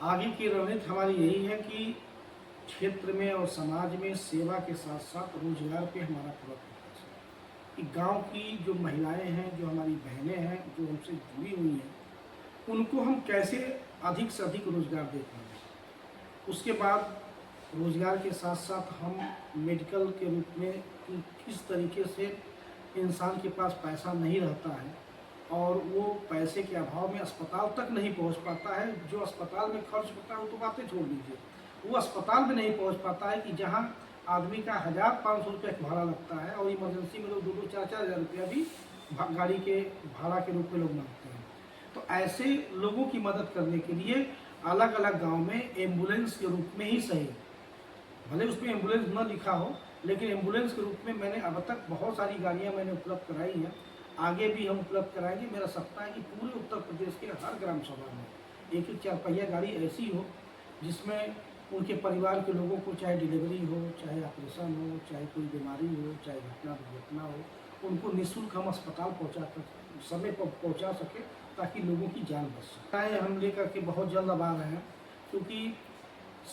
आगे की रणनीति हमारी यही है कि क्षेत्र में और समाज में सेवा के साथ साथ रोजगार पे हमारा पूरा फोकस है कि गांव की जो महिलाएं हैं, जो हमारी बहनें हैं, जो हमसे जुड़ी हुई हैं, उनको हम कैसे अधिक से अधिक रोजगार दे पाएँ। उसके बाद रोजगार के साथ साथ हम मेडिकल के रूप में कि किस तरीके से इंसान के पास पैसा नहीं रहता है और वो पैसे के अभाव में अस्पताल तक नहीं पहुंच पाता है। जो अस्पताल में खर्च होता है वो तो बातें छोड़ दीजिए, वो अस्पताल में नहीं पहुंच पाता है कि जहां आदमी का 1,500 रुपये भाड़ा लगता है और इमरजेंसी में लोग 2-2, 4-4 हज़ार रुपया भी गाड़ी के भाड़ा के रूप में लोग मांगते हैं। तो ऐसे लोगों की मदद करने के लिए अलग अलग गाँव में एम्बुलेंस के रूप में ही सही, भले उसमें एम्बुलेंस न लिखा हो, लेकिन एम्बुलेंस के रूप में मैंने अब तक बहुत सारी गाड़ियां मैंने उपलब्ध कराई हैं। आगे भी हम उपलब्ध कराएंगे। मेरा सपना है कि पूरे उत्तर प्रदेश के हर ग्राम सभा में एक एक 4 पहिया गाड़ी ऐसी हो जिसमें उनके परिवार के लोगों को चाहे डिलीवरी हो, चाहे ऑपरेशन हो, चाहे कोई बीमारी हो, चाहे घटना दुर्घटना हो, उनको निःशुल्क हम अस्पताल समय पर पहुँचा सके ताकि लोगों की जान बच सके। हम लेकर के बहुत जल्द अब आ रहे हैं क्योंकि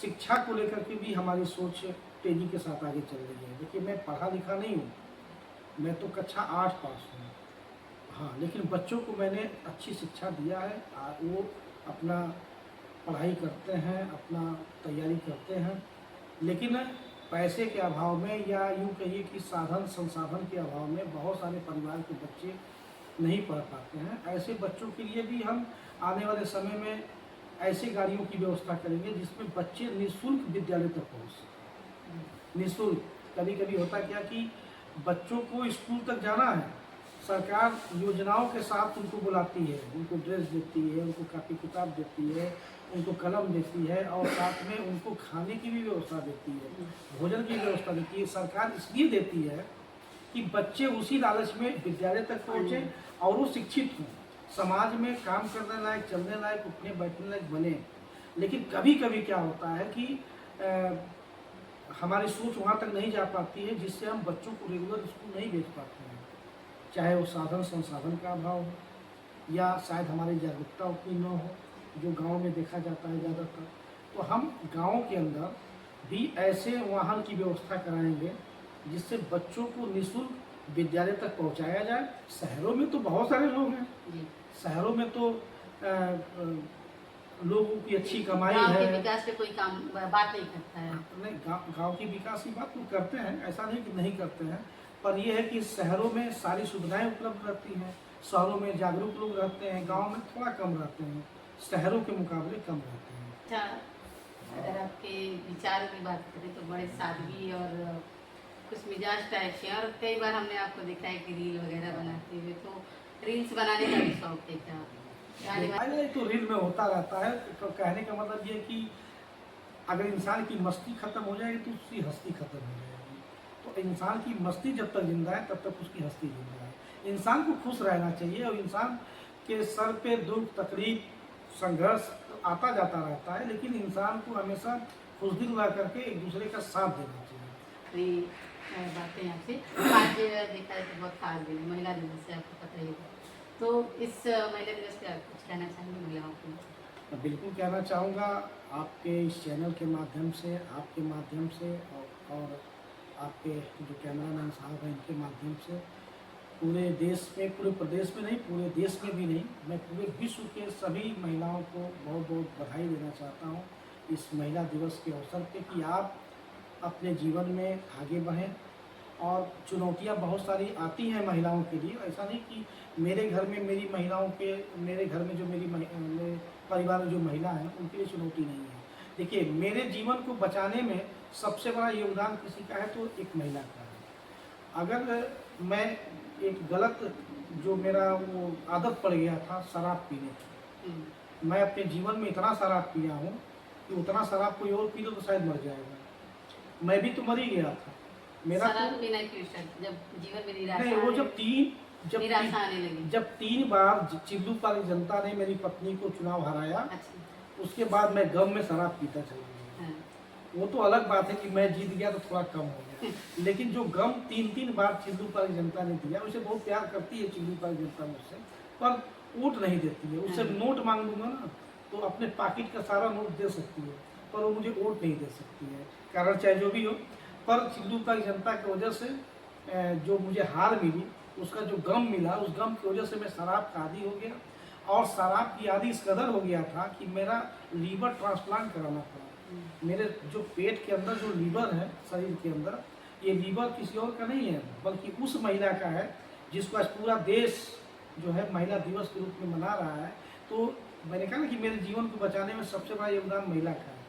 शिक्षा को लेकर के भी हमारी सोच तेजी के साथ आगे चल रही है। देखिए, मैं पढ़ा लिखा नहीं हूँ, मैं तो कक्षा 8 पास हूँ, हाँ, लेकिन बच्चों को मैंने अच्छी शिक्षा दिया है। वो अपना पढ़ाई करते हैं, अपना तैयारी करते हैं, लेकिन पैसे के अभाव में या यूँ कहिए कि साधन संसाधन के अभाव में बहुत सारे परिवार के बच्चे नहीं पढ़ पाते हैं। ऐसे बच्चों के लिए भी हम आने वाले समय में ऐसी गाड़ियों की व्यवस्था करेंगे जिसमें बच्चे निःशुल्क विद्यालय तक पहुँच सकें। निःशुल्क। कभी कभी होता क्या कि बच्चों को स्कूल तक जाना है, सरकार योजनाओं के साथ उनको बुलाती है, उनको ड्रेस देती है, उनको कापी किताब देती है, उनको कलम देती है और साथ में उनको खाने की भी व्यवस्था देती है, भोजन की व्यवस्था देती है। सरकार इसलिए देती है कि बच्चे उसी लालच में विद्यालय तक पहुँचे और वो शिक्षित हों, समाज में काम करने लायक, चलने लायक, उठने बैठने लायक बने। लेकिन कभी कभी क्या होता है कि हमारी सोच वहाँ तक नहीं जा पाती है जिससे हम बच्चों को रेगुलर स्कूल नहीं भेज पाते हैं, चाहे वो साधन संसाधन का अभाव हो या शायद हमारी जागरूकता उतनी न हो, जो गांव में देखा जाता है ज़्यादातर। तो हम गांव के अंदर भी ऐसे वाहन की व्यवस्था कराएंगे जिससे बच्चों को निःशुल्क विद्यालय तक पहुंचाया जाए। शहरों में तो बहुत सारे लोग हैं, शहरों में तो लोगों की अच्छी कमाई है, गांव के विकास पे कोई काम बात नहीं करता है। नहीं, गांव की विकास की बात तो करते हैं, ऐसा नहीं कि नहीं करते हैं, पर यह है कि शहरों में सारी सुविधाएं उपलब्ध रहती हैं, शहरों में जागरूक लोग रहते हैं, गांव में थोड़ा कम रहते हैं, शहरों के मुकाबले कम रहते हैं। अच्छा, अगर आपके विचार की बात करें तो बड़े सादगी और कुछ मिजाज टाइप के, और कई बार हमने आपको देखा है कि रील वगैरह बनाते हुए, तो रील्स बनाने का भी शौक है क्या? अरे तो रील में होता रहता है। तो कहने का मतलब ये कि अगर इंसान की मस्ती खत्म हो जाएगी तो उसकी हस्ती खत्म हो जाएगी। तो इंसान की मस्ती जब तक जिंदा है तब तक उसकी हस्ती जिंदा है। इंसान को खुश रहना चाहिए और इंसान के सर पे दुख, तकलीफ, संघर्ष आता जाता रहता है, लेकिन इंसान को हमेशा खुश दिल ला करके एक दूसरे का साथ देना चाहिए। बातें आपसे आज देखा है तो बहुत खास दिन है, महिला दिवस से आपको पता ही है, तो इस महिला दिवस पे आप कुछ कहना चाहेंगे महिलाओं को? मैं बिल्कुल कहना चाहूँगा आपके इस चैनल के माध्यम से, आपके माध्यम से और आपके जो कैमरामैन साहब हैं इनके माध्यम से पूरे देश में, पूरे प्रदेश में नहीं, पूरे देश में भी नहीं, मैं पूरे विश्व के सभी महिलाओं को बहुत बहुत बधाई देना चाहता हूँ इस महिला दिवस के अवसर पे कि आप अपने जीवन में आगे बढ़ें। और चुनौतियाँ बहुत सारी आती हैं महिलाओं के लिए, ऐसा नहीं कि मेरे घर में मेरी महिलाओं के, मेरे घर में जो मेरे परिवार में जो महिला हैं उनके लिए चुनौती नहीं है। देखिए, मेरे जीवन को बचाने में सबसे बड़ा योगदान किसी का है तो एक महिला का है। अगर मैं एक गलत जो मेरा वो आदत पड़ गया था शराब पीने की, मैं अपने जीवन में इतना शराब पिया हूँ कि उतना शराब कोई और पी लो तो शायद मर जाएगा, मैं भी तो मर ही गया था। मेरा शराब पीना क्यों स्टार्ट? जब जीवन में निराशा, नहीं, वो निराशा आने लगी, जब 3 बार चिल्लूपाली जनता ने मेरी पत्नी को चुनाव हराया, अच्छा, उसके बाद मैं गम में शराब पीता चला गया। हाँ। वो तो अलग बात है कि मैं जीत गया तो थोड़ा कम हो गया, लेकिन जो गम 3-3 बार चिल्लूपाली जनता ने दिया, उसे बहुत प्यार करती है चिल्लूपाली जनता मुझसे, पर वोट नहीं देती है। उससे नोट मांग लूंगा ना तो अपने पॉकेट का सारा नोट दे सकती है, पर वो मुझे वोट नहीं दे सकती है, कारण चाहे जो भी हो। पर चिल्लूपा की जनता की वजह से जो मुझे हार मिली, उसका जो गम मिला, उस गम की वजह से मैं शराब का आदी हो गया, और शराब की आदी इस कदर हो गया था कि मेरा लीवर ट्रांसप्लांट कराना पड़ा। मेरे जो पेट के अंदर जो लीवर है, शरीर के अंदर, ये लीवर किसी और का नहीं है, बल्कि उस महिला का है जिसको आज पूरा देश जो है महिला दिवस के रूप में मना रहा है। तो मैंने कहा ना कि मेरे जीवन को बचाने में सबसे बड़ा योगदान महिला का है।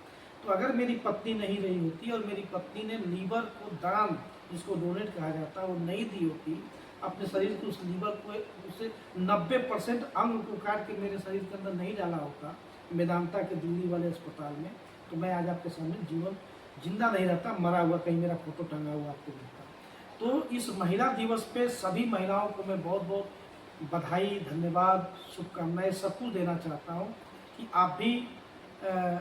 तो अगर मेरी पत्नी नहीं रही होती और मेरी पत्नी ने लीवर को दान, जिसको डोनेट कहा जाता है, वो नहीं दी होती, अपने शरीर के उस लीवर को, उसे 90% अंग को काट के मेरे शरीर के अंदर नहीं डाला होता मेदांता के दिल्ली वाले अस्पताल में, तो मैं आज आपके सामने जिंदा नहीं रहता, मरा हुआ कहीं मेरा फोटो टंगा हुआ आपको मिलता। तो इस महिला दिवस पे सभी महिलाओं को मैं बहुत बहुत बधाई, धन्यवाद, शुभकामनाएं सब कुछ देना चाहता हूँ कि आप भी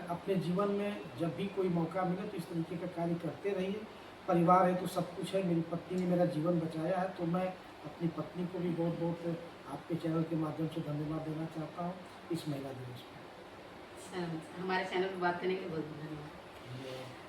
अपने जीवन में जब भी कोई मौका मिले तो इस तरीके का कार्य करते रहिए। परिवार है तो सब कुछ है, मेरी पत्नी ने मेरा जीवन बचाया है, तो मैं अपनी पत्नी को भी बहुत बहुत आपके चैनल के माध्यम से धन्यवाद देना चाहता हूँ इस महिला दिवस पर। हमारे चैनल पर बात करने के लिए बहुत धन्यवाद।